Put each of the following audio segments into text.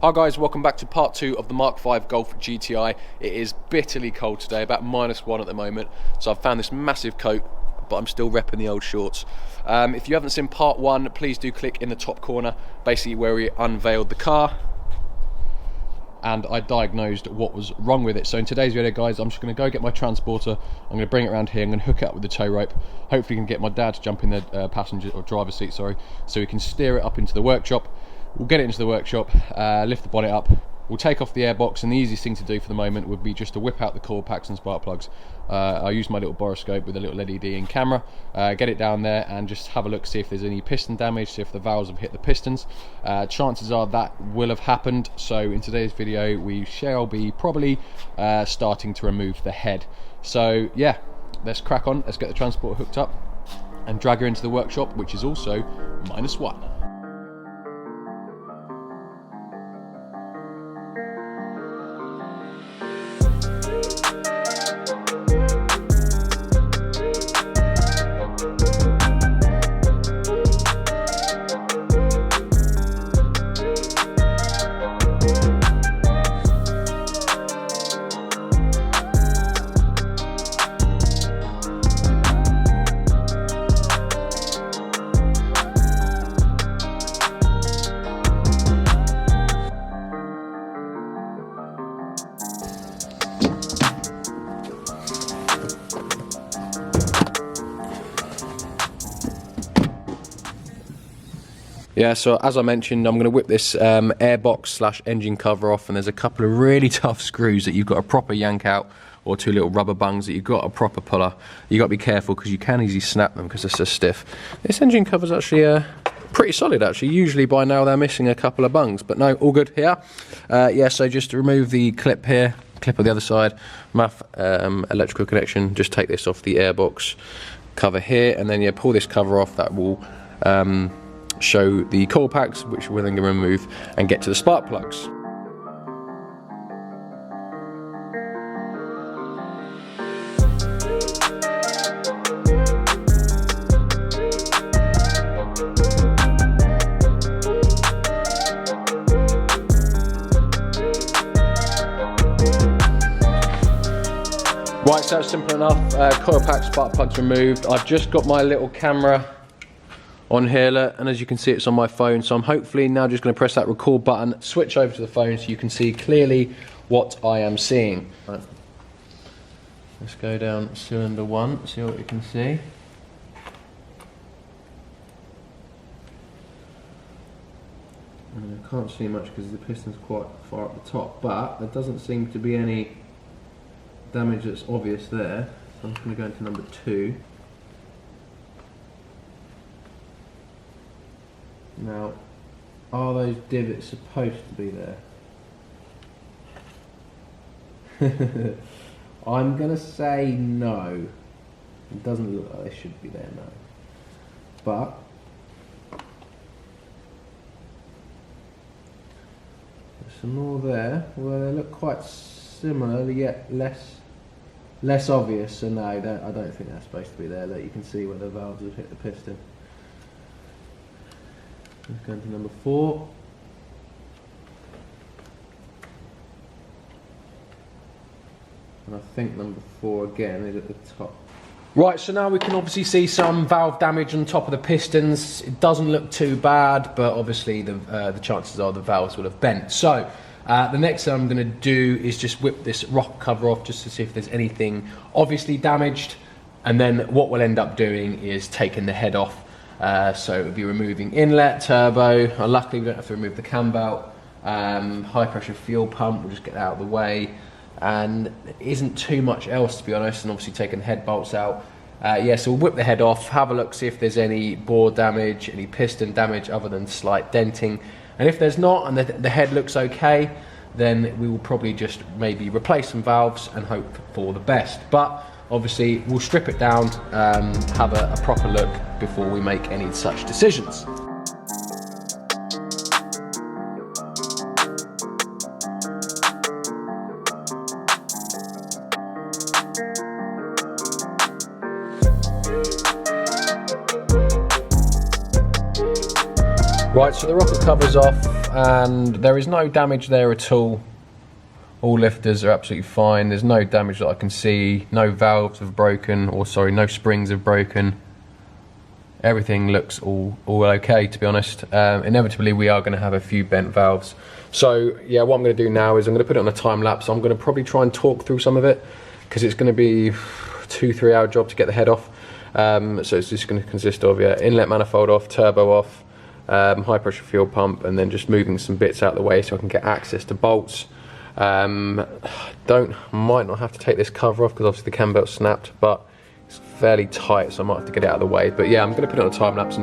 Hi guys, welcome back to part 2 of the Mark V Golf GTI. It is bitterly cold today, about -1 at the moment, so I've found this massive coat, but I'm still repping the old shorts. If you haven't seen part 1, please do click in the top corner, basically where we unveiled the car and I diagnosed what was wrong with it. So in today's video, guys, I'm just going to go get my transporter, I'm going to bring it around here, I'm going to hook it up with the tow rope, hopefully can get my dad to jump in the passenger or driver's seat, sorry, so we can steer it up into the workshop. We'll get it into the workshop, lift the bonnet up, we'll take off the airbox, and the easiest thing to do for the moment would be just to whip out the core packs and spark plugs. I'll use my little boroscope with a little LED in camera, get it down there and just have a look, see if there's any piston damage, see if the valves have hit the pistons. Chances are that will have happened, so in today's video we shall be probably starting to remove the head. So yeah, let's crack on, let's get the transporter hooked up and drag her into the workshop, which is also -1. Yeah, so as I mentioned, I'm going to whip this airbox / engine cover off, and there's a couple of really tough screws that you've got to proper yank out, or two little rubber bungs that you've got to proper pull up. You've got to be careful because you can easily snap them because they're so stiff. This engine cover's actually pretty solid actually. Usually by now they're missing a couple of bungs, but no, all good here. Yeah, so just to remove the clip here, clip on the other side, MAF electrical connection, just take this off the airbox cover here, and then yeah, pull this cover off. That will show the coil packs, which we're then going to remove and get to the spark plugs. Right, so that's simple enough. Coil pack, spark plugs removed. I've just got my little camera on here, and as you can see, it's on my phone, so I'm hopefully now just going to press that record button, switch over to the phone so you can see clearly what I am seeing. Right. Let's go down cylinder 1, see what you can see. And I can't see much because the piston's quite far up the top, but there doesn't seem to be any damage that's obvious there, so I'm just going to go into number 2. Now, are those divots supposed to be there? I'm going to say no. It doesn't look like they should be there, no. But there's some more there, where they look quite similar, yet less obvious. So no, I don't think that's supposed to be there. That you can see where the valves have hit the piston. Let's go into number 4. And I think number 4 again is at the top. Right, so now we can obviously see some valve damage on top of the pistons. It doesn't look too bad, but obviously the chances are the valves will have bent. So the next thing I'm going to do is just whip this rocker cover off just to see if there's anything obviously damaged. And then what we'll end up doing is taking the head off. So we'll be removing inlet, turbo. Luckily we don't have to remove the cam belt. High pressure fuel pump, we'll just get that out of the way. And there isn't too much else, to be honest, and obviously taking the head bolts out. Yeah, so we'll whip the head off, have a look, see if there's any bore damage, any piston damage other than slight denting. And if there's not, and the head looks okay, then we will probably just maybe replace some valves and hope for the best. But obviously we'll strip it down, have a proper look before we make any such decisions. Right, so the rocket cover's off and there is no damage there at all. All lifters are absolutely fine. There's no damage that I can see. No valves have broken, or sorry, no springs have broken. Everything looks all okay, to be honest. Inevitably, we are going to have a few bent valves. So yeah, what I'm going to do now is I'm going to put it on a time lapse. I'm going to probably try and talk through some of it because it's going to be 2-3 hour job to get the head off. So it's just going to consist of inlet manifold off, turbo off, high pressure fuel pump, and then just moving some bits out of the way so I can get access to bolts. Might not have to take this cover off because obviously the cam belt snapped, but it's fairly tight, so I might have to get it out of the way. But yeah, I'm going to put it on a time lapse.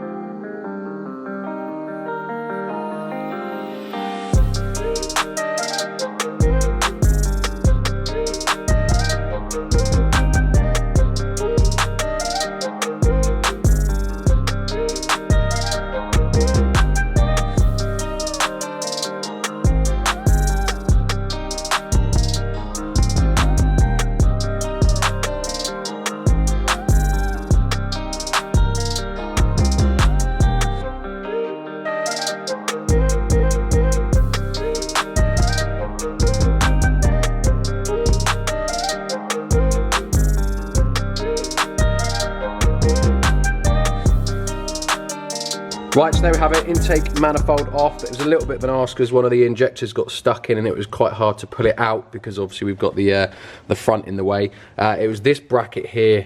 Right, so there we have it, intake manifold off. It was a little bit of an arse because one of the injectors got stuck in and it was quite hard to pull it out because obviously we've got the front in the way. It was this bracket here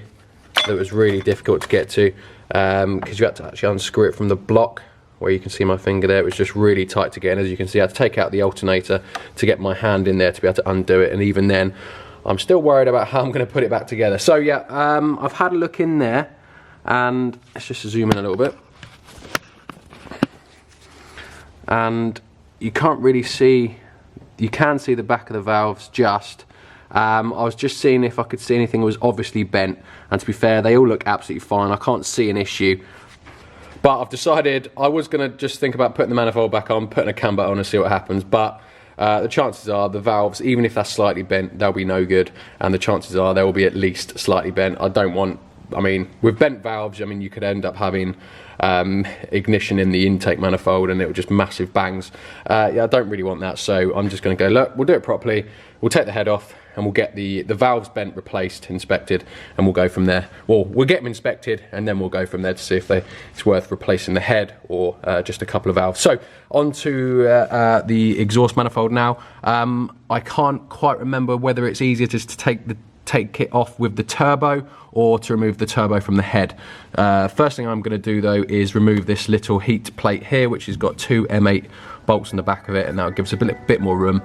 that was really difficult to get to because you had to actually unscrew it from the block where you can see my finger there. It was just really tight to get in. As you can see, I had to take out the alternator to get my hand in there to be able to undo it, and even then I'm still worried about how I'm going to put it back together. So yeah, I've had a look in there and let's just zoom in a little bit. And you can't really see, you can see the back of the valves just. I was just seeing if I could see anything that was obviously bent, and to be fair, they all look absolutely fine. I can't see an issue. But I've decided I was going to just think about putting the manifold back on, putting a cam belt on and see what happens. But the chances are the valves, even if that's slightly bent, they'll be no good. And the chances are they will be at least slightly bent. I don't want, I mean, with bent valves, I mean, you could end up having ignition in the intake manifold and it will just massive bangs. Yeah, I don't really want that, so I'm just going to go, look, we'll do it properly, we'll take the head off and we'll get the valves bent, replaced, inspected, and we'll go from there. Well, we'll get them inspected and then we'll go from there to see if it's worth replacing the head or just a couple of valves. So on to the exhaust manifold now. I can't quite remember whether it's easier just to take it off with the turbo or to remove the turbo from the head. First thing I'm going to do though is remove this little heat plate here, which has got 2 M8 bolts in the back of it, and that'll give us a bit more room.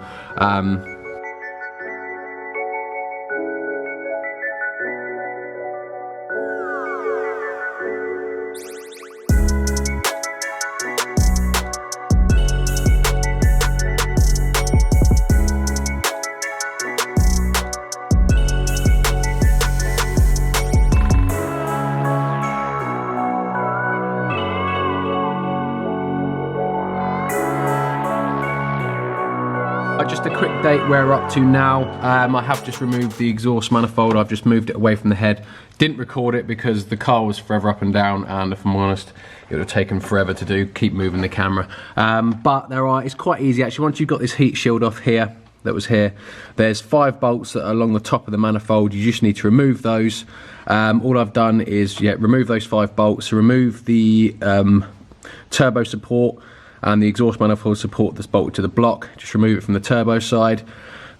Just a quick date where we're up to now. I have just removed the exhaust manifold. I've just moved it away from the head. Didn't record it because the car was forever up and down, and if I'm honest, it would have taken forever to do, keep moving the camera. But it's quite easy actually. Once you've got this heat shield off here, that was here, there's 5 bolts that are along the top of the manifold. You just need to remove those. All I've done is remove those 5 bolts, remove the turbo support and the exhaust manifold support that's bolted to the block. Just remove it from the turbo side.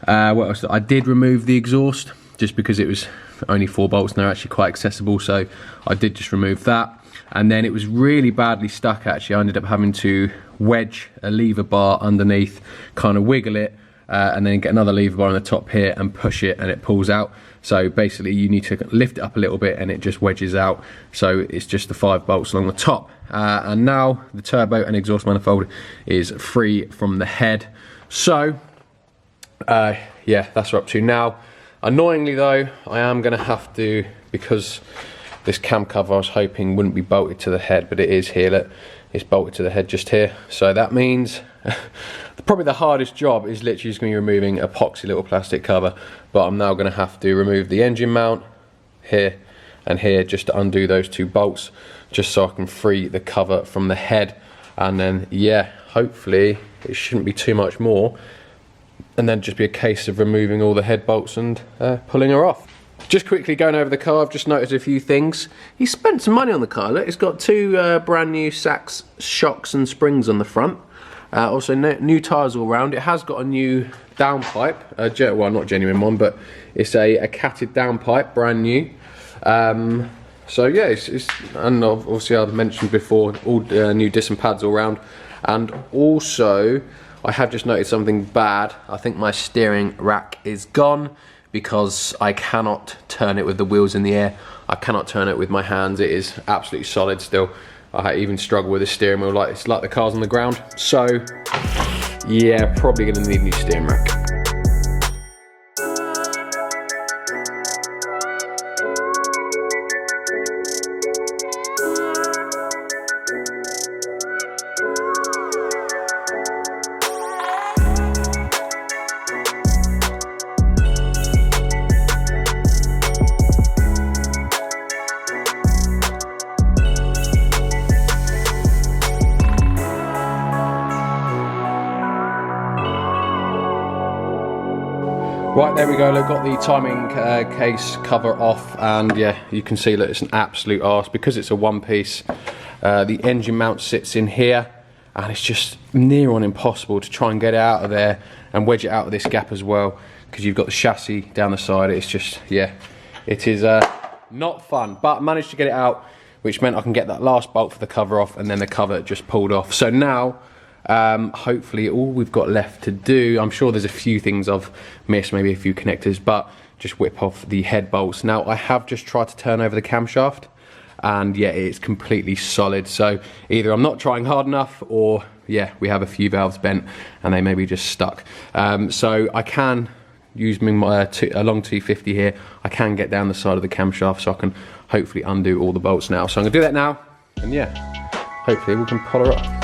What else? I did remove the exhaust just because it was only 4 bolts and they're actually quite accessible, so I did just remove that. And then it was really badly stuck actually. I ended up having to wedge a lever bar underneath, kind of wiggle it, and then get another lever bar on the top here and push it and it pulls out. So basically you need to lift it up a little bit and it just wedges out. So it's just the 5 bolts along the top. And now the turbo and exhaust manifold is free from the head. So yeah, that's what we're up to now. Annoyingly though, I am going to have to, because this cam cover I was hoping wouldn't be bolted to the head, but it is here. Look, it's bolted to the head just here. So that means probably the hardest job is literally just going to be removing a epoxy little plastic cover. But I'm now going to have to remove the engine mount here and here just to undo those 2 bolts, just so I can free the cover from the head. and then yeah, hopefully it shouldn't be too much more, and then just be a case of removing all the head bolts and pulling her off. Just quickly going over the car, I've just noticed a few things. He spent some money on the car. Look, it's got two brand new Sachs shocks and springs on the front. Also new tyres all round. It has got a new downpipe, well, not genuine one, but it's a catted downpipe, brand new. So yeah, and obviously I've mentioned before, all new disc and pads all round. And also, I have just noticed something bad. I think my steering rack is gone, because I cannot turn it with the wheels in the air. I cannot turn it with my hands. It is absolutely solid still. I even struggle with the steering wheel, it's like the car's on the ground. So yeah, probably gonna need a new steering rack. Right, there we go. Look, got the timing case cover off, and yeah, you can see that it's an absolute arse because it's a one piece. The engine mount sits in here, and it's just near on impossible to try and get it out of there and wedge it out of this gap as well, because you've got the chassis down the side. It's just, yeah, it is not fun, but I managed to get it out, which meant I can get that last bolt for the cover off, and then the cover just pulled off. So now, hopefully all we've got left to do, I'm sure there's a few things I've missed, maybe a few connectors, but just whip off the head bolts. Now I have just tried to turn over the camshaft, and yeah, it's completely solid. So either I'm not trying hard enough, or yeah, we have a few valves bent and they may be just stuck. So I can use a long T50 here. I can get down the side of the camshaft, so I can hopefully undo all the bolts now. So I'm gonna do that now, and yeah, hopefully we can pull her off.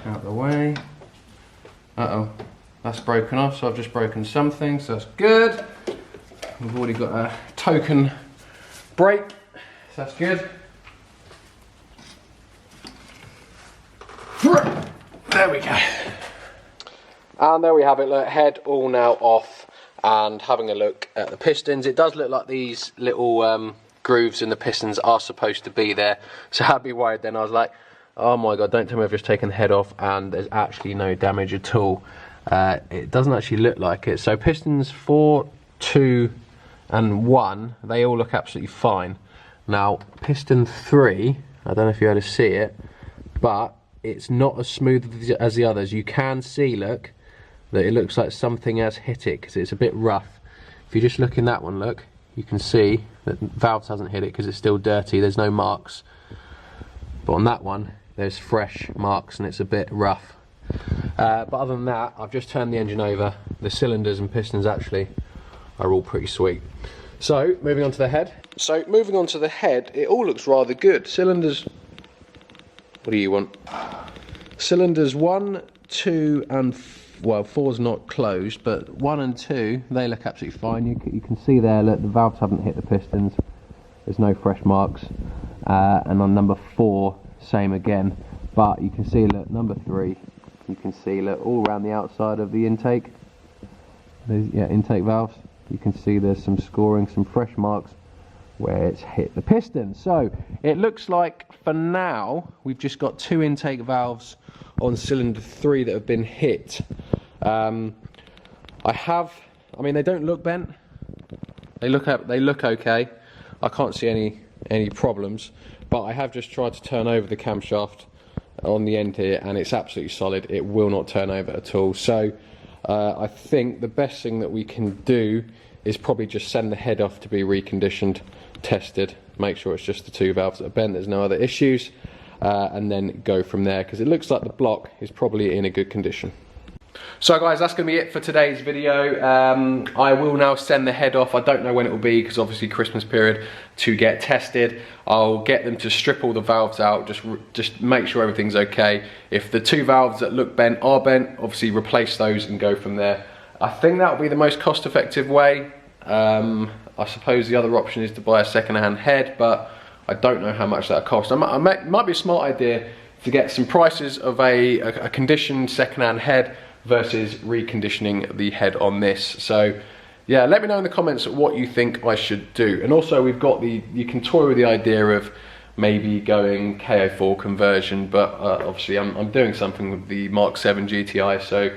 Out of the way. Uh-oh, that's broken off, so I've just broken something, so that's good. We've already got a token brake, so that's good. There we go. And there we have it, look, head all now off, and having a look at the pistons, it does look like these little grooves in the pistons are supposed to be there. So I'd be worried then. I was like, oh my god, don't tell me I've just taken the head off and there's actually no damage at all. It doesn't actually look like it. So pistons 4, 2 and 1, they all look absolutely fine. Now piston 3, I don't know if you're able to see it, but it's not as smooth as the others. You can see, look, that it looks like something has hit it because it's a bit rough. If you just look in that one, look, you can see that valves hasn't hit it because it's still dirty, there's no marks. But on that one, there's fresh marks and it's a bit rough. But other than that, I've just turned the engine over. The cylinders and pistons actually are all pretty sweet. So, moving on to the head. So, moving on to the head, it all looks rather good. Cylinders, what do you want? Cylinders 1, 2 and well, 4's not closed, but 1 and 2, they look absolutely fine. You can see there, look, the valves haven't hit the pistons. There's no fresh marks. And on number 4, same again. But you can see, look, number 3, you can see, look, all around the outside of the intake. There's, yeah, intake valves. You can see there's some scoring, some fresh marks where it's hit the piston. So it looks like for now we've just got 2 intake valves on cylinder 3 that have been hit. I mean, they don't look bent. They look okay. I can't see any problems, but I have just tried to turn over the camshaft on the end here, and it's absolutely solid. It will not turn over at all. So I think the best thing that we can do is probably just send the head off to be reconditioned, tested, make sure it's just the 2 valves that are bent, there's no other issues, and then go from there, because it looks like the block is probably in a good condition. So guys, that's going to be it for today's video. I will now send the head off. I don't know when it will be, because obviously Christmas period, to get tested. I'll get them to strip all the valves out, just make sure everything's okay. If the 2 valves that look bent are bent, obviously replace those and go from there. I think that will be the most cost-effective way. I suppose the other option is to buy a second-hand head, but I don't know how much that costs. It might be a smart idea to get some prices of a conditioned second-hand head versus reconditioning the head on this. So yeah, let me know in the comments what you think I should do. And also, we've got you can toy with the idea of maybe going KO4 conversion, but obviously I'm doing something with the Mark 7 GTI, so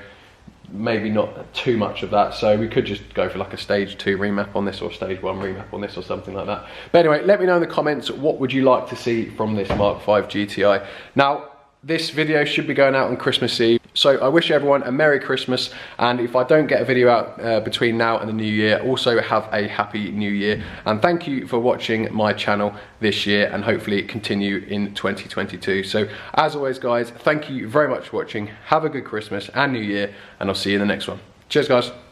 maybe not too much of that. So we could just go for like a stage 2 remap on this, or stage 1 remap on this, or something like that. But anyway, let me know in the comments what would you like to see from this Mark 5 GTI. Now, this video should be going out on Christmas Eve, so I wish everyone a Merry Christmas, and if I don't get a video out between now and the New Year, also have a Happy New Year, and thank you for watching my channel this year, and hopefully continue in 2022. So as always guys, thank you very much for watching, have a good Christmas and New Year, and I'll see you in the next one. Cheers guys.